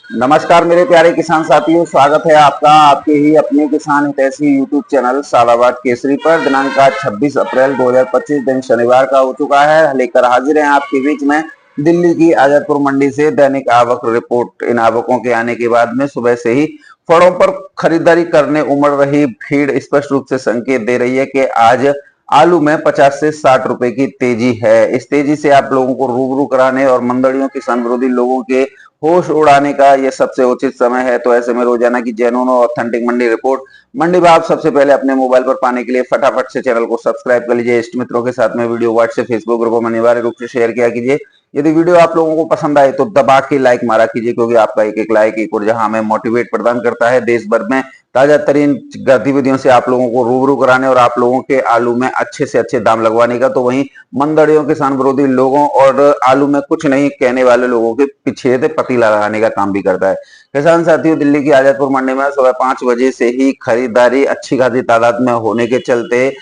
नमस्कार मेरे प्यारे किसान साथियों, स्वागत है आपका आपके ही अपने किसान हितैषी यूट्यूब चैनल सालाबाद केसरी पर। दिनांक आज 26 अप्रैल 2025 दिन शनिवार का हो चुका है। लेकर हाजिर हैं आपके बीच में दिल्ली की आजादपुर मंडी से दैनिक आवक रिपोर्ट। इन आवकों के आने के बाद में सुबह से ही फड़ों पर खरीदारी करने उमड़ रही भीड़ स्पष्ट रूप से संकेत दे रही है कि आज आलू में 50 से 60 रुपए की तेजी है। इस तेजी से आप लोगों को रूबरू कराने और मंडलियों किसान विरोधी लोगों के होश उड़ाने का यह सबसे उचित समय है। तो ऐसे में रोजाना की जेन्युइन और ऑथेंटिक मंडी रिपोर्ट, मंडी भाव सबसे पहले अपने मोबाइल पर पाने के लिए फटाफट से चैनल को सब्सक्राइब कर लीजिए। इष्ट मित्रों के साथ में वीडियो व्हाट्सएप फेसबुक ग्रुपों में अनिवार्य रूप से शेयर किया कीजिए। यदि वीडियो आप लोगों को पसंद आए तो दबा के लाइक मारा कीजिए, क्योंकि आपका एक एक लाइक एक ऊर्जा हमें मोटिवेट प्रदान करता है देश भर में ताजा तरीन गतिविधियों से आप लोगों को रूबरू कराने और आप लोगों के आलू में अच्छे से अच्छे दाम लगवाने का। तो वहीं मंदड़ियों किसान विरोधी लोगों और आलू में कुछ नहीं कहने वाले लोगों के पीछे से पतीला लगाने का काम भी करता है। किसान साथियों, दिल्ली की आजादपुर मंडी में सुबह 5 बजे से ही खरीदारी अच्छी खासी तादाद में होने के चलते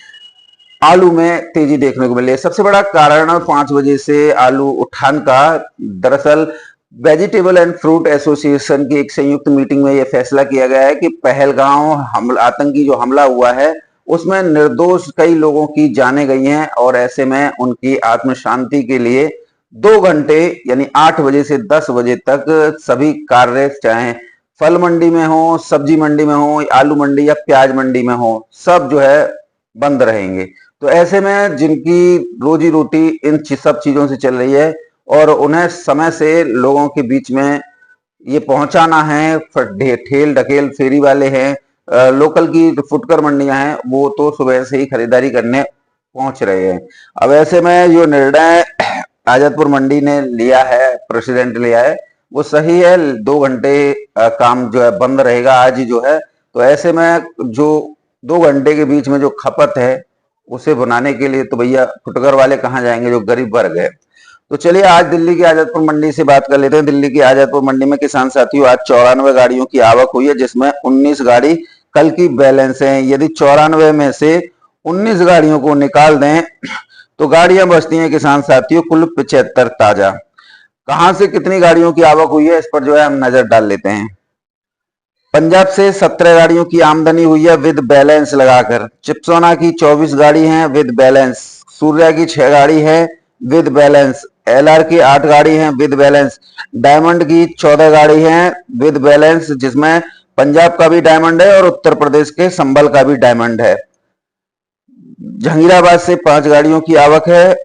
आलू में तेजी देखने को मिली है। सबसे बड़ा कारण 5 बजे से आलू उठान का, दरअसल वेजिटेबल एंड फ्रूट एसोसिएशन की एक संयुक्त मीटिंग में यह फैसला किया गया है कि पहलगांव हमला, आतंकी जो हमला हुआ है उसमें निर्दोष कई लोगों की जानें गई हैं और ऐसे में उनकी आत्म शांति के लिए 2 घंटे यानी 8 बजे से 10 बजे तक सभी कार्य, चाहे फल मंडी में हो, सब्जी मंडी में हो, आलू मंडी या प्याज मंडी में हो, सब जो है बंद रहेंगे। तो ऐसे में जिनकी रोजी रोटी इन सब चीजों से चल रही है और उन्हें समय से लोगों के बीच में ये पहुंचाना है, ठेल ढकेल फेरी वाले हैं, लोकल की फुटकर मंडियां हैं, वो तो सुबह से ही खरीदारी करने पहुंच रहे हैं। अब ऐसे में जो निर्णय आजादपुर मंडी ने लिया है, प्रेसिडेंट लिया है, वो सही है। 2 घंटे काम जो है बंद रहेगा आज ही जो है। तो ऐसे में जो 2 घंटे के बीच में जो खपत है उसे बनाने के लिए तो भैया फुटकर वाले कहाँ जाएंगे, जो गरीब वर्ग है। तो चलिए आज दिल्ली की आजादपुर मंडी से बात कर लेते हैं। दिल्ली की आजादपुर मंडी में किसान साथियों आज 94 गाड़ियों की आवक हुई है, जिसमें 19 गाड़ी कल की बैलेंस है। यदि 94 में से 19 गाड़ियों को निकाल दें तो गाड़ियां बचती हैं किसान साथियों कुल 75 ताजा। कहां से कितनी गाड़ियों की आवक हुई है इस पर जो है हम नजर डाल लेते हैं। पंजाब से 17 गाड़ियों की आमदनी हुई है विद बैलेंस लगाकर। चिप्सोना की 24 गाड़ी है विद बैलेंस। सूर्या की 6 गाड़ी है विद बैलेंस। एलआर की 8 गाड़ी है विद बैलेंस। डायमंड की 14 गाड़ी है विद बैलेंस, जिसमें पंजाब का भी डायमंड है और उत्तर प्रदेश के संभल का भी डायमंड है। जहांगीराबाद से 5 गाड़ियों की आवक है।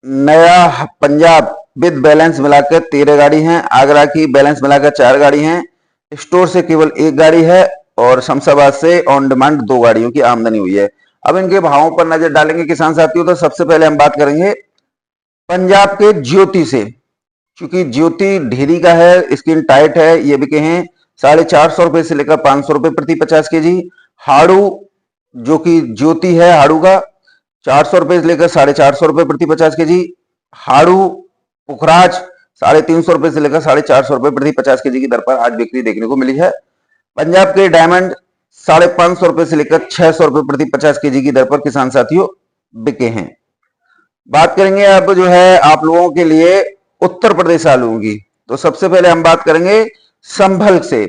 नया पंजाब विद बैलेंस मिलाकर 13 गाड़ी हैं। आगरा की बैलेंस मिलाकर 4 गाड़ी हैं। स्टोर से केवल 1 गाड़ी है और शमशाबाद से ऑन डिमांड 2 गाड़ियों की आमदनी हुई है। अब इनके भावों पर नजर डालेंगे किसान साथियों। तो सबसे पहले हम बात करेंगे पंजाब के ज्योति से, क्योंकि ज्योति ढेरी का है, स्किन टाइट है, ये बिके हैं 450 रुपए से लेकर 500 रुपए प्रति 50 केजी। हाड़ू जो कि ज्योति है, हाड़ू का 400 रुपए से लेकर 450 रुपए प्रति 50 केजी। हाड़ू पुखराज 350 रुपए से लेकर 450 रुपए प्रति 50 केजी की दर पर आज बिक्री देखने को मिली है। पंजाब के डायमंड 550 रुपए से लेकर 600 रुपए प्रति 50 केजी की दर पर किसान साथियों बिके हैं। बात करेंगे अब जो है आप लोगों के लिए उत्तर प्रदेश आलू की। तो सबसे पहले हम बात करेंगे संभल से।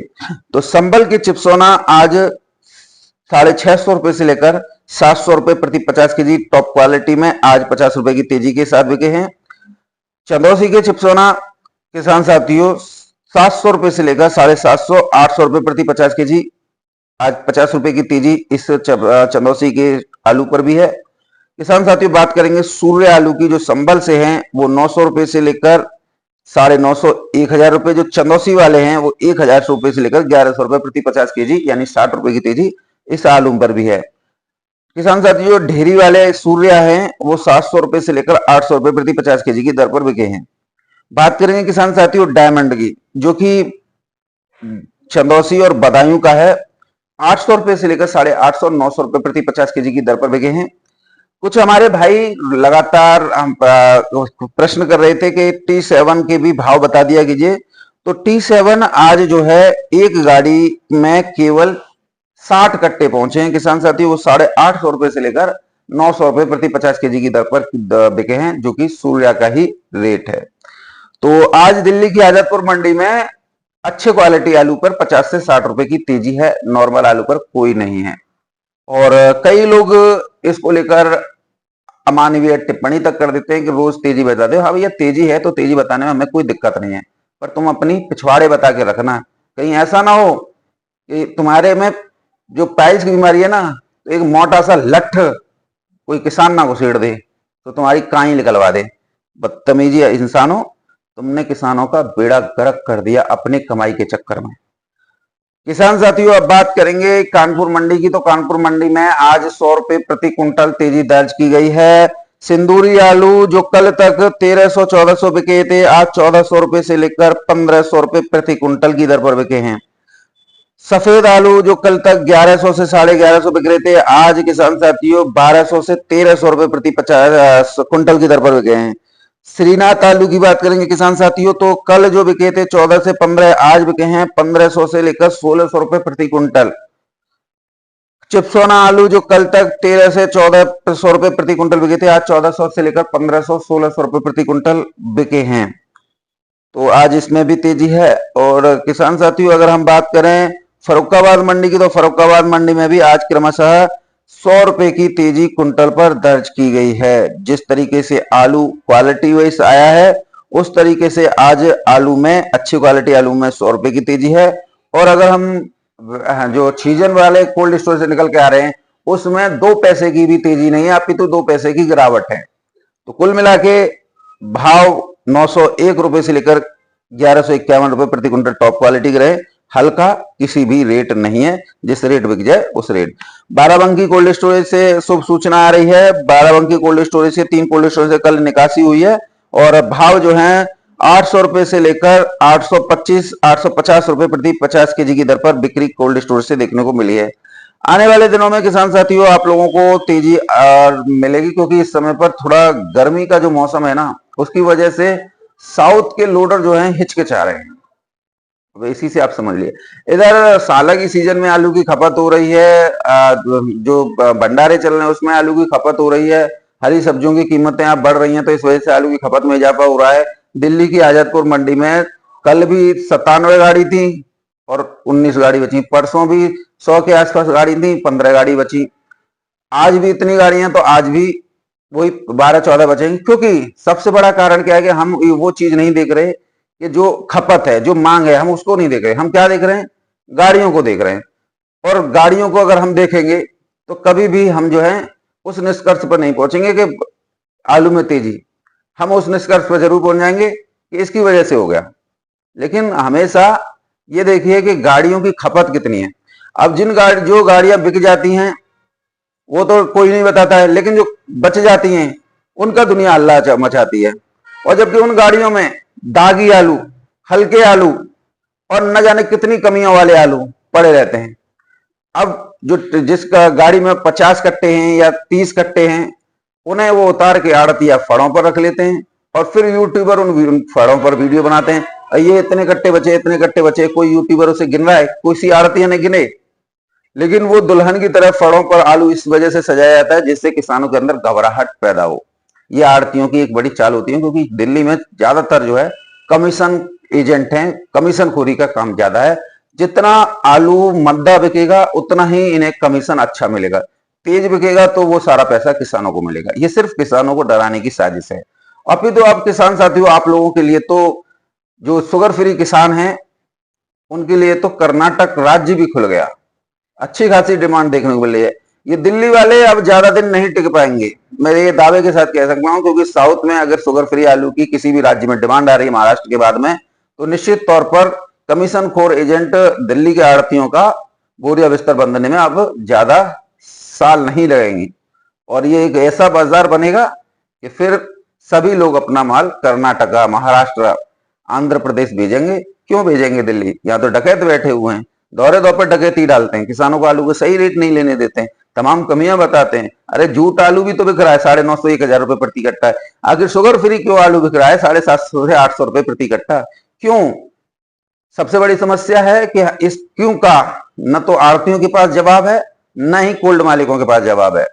तो संभल की चिप्सोना आज 650 रुपए से लेकर 700 रुपए प्रति 50 केजी टॉप क्वालिटी में आज 50 रुपए की तेजी के साथ बिके हैं। चंदौसी के चिप्सोना किसान साथियों 700 रुपए से लेकर 750 800 रुपए प्रति 50 केजी आज 50 रुपए की तेजी इस चंदौसी के आलू पर भी है। किसान साथियों बात करेंगे सूर्य आलू की, जो संभल से हैं वो 900 रुपए से लेकर 950 1000 रुपए। जो चंदौसी वाले हैं वो 1000 रुपए से लेकर 1100 रुपए प्रति 50 केजी यानी 60 रुपए की तेजी इस आलू पर भी है। किसान साथियों जो ढेरी वाले सूर्य हैं वो 700 रुपए से लेकर 800 रुपए प्रति 50 केजी की दर पर बिके हैं। बात करेंगे किसान साथियों डायमंड की, जो कि चंदौसी और बदायूं का है, 800 रुपए से लेकर 850 900 रुपए प्रति 50 केजी की दर पर बिके हैं। कुछ हमारे भाई लगातार हम प्रश्न कर रहे थे कि T7 के भी भाव बता दिया कीजिए। तो T7 आज जो है एक गाड़ी में केवल 60 कट्टे पहुंचे हैं किसान साथियों। वो 850 रुपए से लेकर 900 रुपए प्रति 50 केजी की दर पर बिके हैं, जो कि सूर्या का ही रेट है। तो आज दिल्ली की आजादपुर मंडी में अच्छे क्वालिटी आलू पर 50 से 60 रुपए की तेजी है, नॉर्मल आलू पर कोई नहीं है। और कई लोग इसको लेकर अमानवीय टिप्पणी तक कर देते हैं कि रोज तेजी बता दो। हाँ भैया, तेजी है तो तेजी बताने में हमें कोई दिक्कत नहीं है, पर तुम अपनी पिछवाड़े बता के रखना। कहीं ऐसा ना हो कि तुम्हारे में जो पाइल्स की बीमारी है ना, तो एक मोटा सा लठ कोई किसान ना घुसेड़ दे तो तुम्हारी काई निकलवा दे। बदतमीजी इंसानों, तुमने किसानों का बेड़ा गर्क कर दिया अपनी कमाई के चक्कर में। किसान साथियों, अब बात करेंगे कानपुर मंडी की। तो कानपुर मंडी में आज 100 रुपए प्रति कुंटल तेजी दर्ज की गई है। सिंदूरी आलू जो कल तक 1300-1400 बिके थे, आज 1400 रुपए से लेकर 1500 रुपए प्रति कुंटल की दर पर बिके हैं। सफेद आलू जो कल तक 1100 से 1150 बिक रहे थे, आज किसान साथियों 1200 से 1300 रुपए प्रति 50 कुंटल की दर पर बिके हैं। श्रीनाथ आलू की बात करेंगे किसान साथियों, तो कल जो बिके थे 14 से 15, आज बिके हैं 1500 से लेकर 1600 रुपए प्रति कुंटल। चिप्सोना आलू जो कल तक 13 से 1400 रुपए प्रति कुंटल बिके थे, आज 1400 से लेकर 1500-1600 रुपए प्रति कुंटल बिके हैं। तो आज इसमें भी तेजी है। और किसान साथियों, अगर हम बात करें फर्रुखाबाद मंडी की, तो फर्रुखाबाद मंडी में भी आज क्रमशः 100 रुपए की तेजी कुंटल पर दर्ज की गई है। जिस तरीके से आलू क्वालिटी वाइज आया है, उस तरीके से आज आलू में, अच्छी क्वालिटी आलू में 100 रुपए की तेजी है। और अगर हम जो सीजन वाले कोल्ड स्टोर से निकल के आ रहे हैं, उसमें 2 पैसे की भी तेजी नहीं है, अपितु 2 पैसे की गिरावट है। तो कुल मिला के भाव 901 रुपए से लेकर 1151 रुपए प्रति कुंटल टॉप क्वालिटी के रहे। हल्का किसी भी रेट नहीं है, जिस रेट बिक जाए उस रेट। बाराबंकी कोल्ड स्टोरेज से शुभ सूचना आ रही है। बाराबंकी कोल्ड स्टोरेज से 3 कोल्ड स्टोरेज से कल निकासी हुई है और भाव जो है 800 रुपए से लेकर 850 रुपए प्रति 50 केजी की दर पर बिक्री कोल्ड स्टोरेज से देखने को मिली है। आने वाले दिनों में किसान साथियों आप लोगों को तेजी मिलेगी, क्योंकि इस समय पर थोड़ा गर्मी का जो मौसम है ना, उसकी वजह से साउथ के लोडर जो हैं हिचकिचा रहे हैं। इसी से आप समझ लिए। इधर साला की सीजन में आलू की खपत हो रही है, जो भंडारे चल रहे हैं उसमें आलू की खपत हो रही है। हरी सब्जियों की कीमतें आप बढ़ रही हैं, तो इस वजह से आलू की खपत में इजाफा हो रहा है। दिल्ली की आजादपुर मंडी में कल भी 97 गाड़ी थी और 19 गाड़ी बची। परसों भी 100 के आसपास गाड़ी थी, 15 गाड़ी बची। आज भी इतनी गाड़ियां, तो आज भी वही 12-14 बचेंगी। क्योंकि सबसे बड़ा कारण क्या है कि हम वो चीज नहीं देख रहे कि जो खपत है, जो मांग है, हम उसको नहीं देख रहे। हम क्या देख रहे हैं? गाड़ियों को देख रहे हैं। और गाड़ियों को अगर हम देखेंगे तो कभी भी हम जो है उस निष्कर्ष पर नहीं पहुंचेंगे कि आलू में तेजी। हम उस निष्कर्ष पर जरूर पहुंच जाएंगे कि इसकी वजह से हो गया, लेकिन हमेशा ये देखिए कि गाड़ियों की खपत कितनी है। अब जो गाड़ियां बिक जाती हैं वो तो कोई नहीं बताता है, लेकिन जो बच जाती हैं उनका दुनिया अल्लाह मचाती है। और जबकि उन गाड़ियों में दागी आलू, हल्के आलू और न जाने कितनी कमियों वाले आलू पड़े रहते हैं। अब जिसका गाड़ी में 50 कट्टे हैं या 30 कट्टे हैं, उन्हें वो उतार के आड़तिया फड़ों पर रख लेते हैं और फिर यूट्यूबर उन फड़ों पर वीडियो बनाते हैं, ये इतने कट्टे बचे, इतने कट्टे बचे। कोई यूट्यूबर उसे गिन रहा है? कोई सी आड़तिया ने गिने? लेकिन वो दुल्हन की तरह फड़ों पर आलू इस वजह से सजाया जाता है जिससे किसानों के अंदर घबराहट पैदा हो। ये आड़तियों की एक बड़ी चाल होती है, क्योंकि दिल्ली में ज्यादातर जो है कमीशन एजेंट हैं, कमीशन खोरी का काम ज्यादा है। जितना आलू मंदा बिकेगा उतना ही इन्हें कमीशन अच्छा मिलेगा। तेज बिकेगा तो वो सारा पैसा किसानों को मिलेगा। ये सिर्फ किसानों को डराने की साजिश है। अभी तो आप किसान साथियों, आप लोगों के लिए तो जो शुगर फ्री किसान हैं उनके लिए तो कर्नाटक राज्य भी खुल गया। अच्छी खासी डिमांड देखने को मिल रही है। ये दिल्ली वाले अब ज्यादा दिन नहीं टिक पाएंगे, मैं ये दावे के साथ कह सकता हूं, क्योंकि साउथ में अगर शुगर फ्री आलू की किसी भी राज्य में डिमांड आ रही है महाराष्ट्र के बाद में, तो निश्चित तौर पर कमीशन खोर एजेंट दिल्ली के आड़तियों का बोरिया बिस्तर बंधने में अब ज्यादा साल नहीं लगेंगी। और ये एक ऐसा बाजार बनेगा कि फिर सभी लोग अपना माल कर्नाटका, महाराष्ट्र, आंध्र प्रदेश भेजेंगे। क्यों भेजेंगे दिल्ली? यहाँ तो डकैत बैठे हुए हैं, दौरे दौर पर डकैती डालते हैं, किसानों को आलू को सही रेट नहीं लेने देते हैं, तमाम कमियां बताते हैं। अरे झूठ आलू भी तो बिक रहा है 950 1,000 रुपए प्रति कट्टा है। आखिर शुगर फ्री क्यों आलू बिक रहा है 750 से 800 रुपए प्रति कट्टा? क्यों? सबसे बड़ी समस्या है कि इस क्यों का न तो आड़तियों के पास जवाब है, न ही कोल्ड मालिकों के पास जवाब है।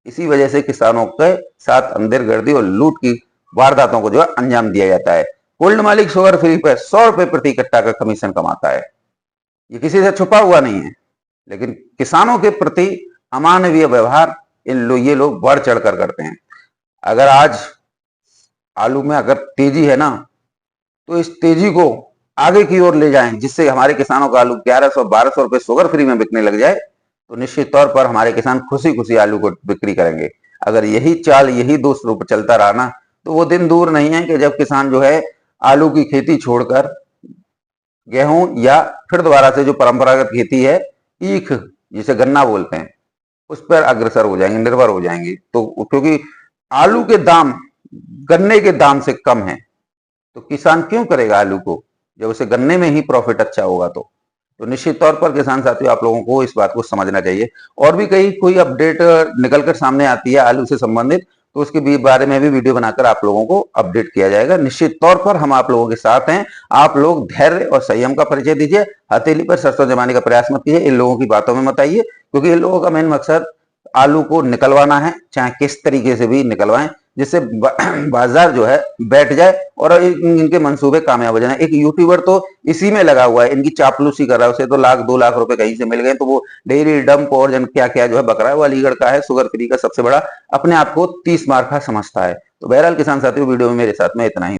इसी वजह से किसानों के साथ अंधेरगर्दी और लूट की वारदातों को जो है अंजाम दिया जाता है। गोल्ड मालिक शुगर फ्री पर 100 रुपए प्रति कट्टा का कमीशन कमाता है। ये किसी से छुपा हुआ नहीं है, लेकिन किसानों के प्रति अमानवीय व्यवहार ये लोग बढ़ चढ़ कर करते हैं। अगर आज आलू में अगर तेजी है ना, तो इस तेजी को आगे की ओर ले जाएं, जिससे हमारे किसानों का आलू 1100-1200 रुपए शुगर फ्री में बिकने लग जाए, तो निश्चित तौर पर हमारे किसान खुशी खुशी आलू को बिक्री करेंगे। अगर यही चाल, यही दोष रूप चलता रहा ना, तो वो दिन दूर नहीं है कि जब किसान जो है आलू की खेती छोड़कर गेहूं या फिर दोबारा से जो परंपरागत खेती है, ईख जिसे गन्ना बोलते हैं, उस पर अग्रसर हो जाएंगे, निर्भर हो जाएंगे। तो क्योंकि आलू के दाम गन्ने के दाम से कम है, तो किसान क्यों करेगा आलू को, जब उसे गन्ने में ही प्रॉफिट अच्छा होगा। तो निश्चित तौर पर किसान साथियों, आप लोगों को इस बात को समझना चाहिए। और भी कहीं कोई अपडेट निकल कर सामने आती है आलू से संबंधित, तो उसके भी बारे में भी वीडियो बनाकर आप लोगों को अपडेट किया जाएगा। निश्चित तौर पर हम आप लोगों के साथ हैं। आप लोग धैर्य और संयम का परिचय दीजिए, हथेली पर सरसों जमाने का प्रयास मत कीजिए, इन लोगों की बातों में मत आइए, क्योंकि इन लोगों का मेन मकसद आलू को निकलवाना है, चाहे किस तरीके से भी निकलवाएं, जिससे बाजार जो है बैठ जाए और इनके मंसूबे कामयाब हो जाए। एक यूट्यूबर तो इसी में लगा हुआ है, इनकी चापलूसी कर रहा है, उसे तो 1-2 लाख रुपए कहीं से मिल गए, तो वो डेयरी डंप और जन क्या क्या जो है बकरा है, वो अलीगढ़ का है, शुगर फ्री का सबसे बड़ा, अपने आप को 30 मार्का समझता है। तो बहरहाल किसान साथियों, वीडियो में मेरे साथ में इतना ही।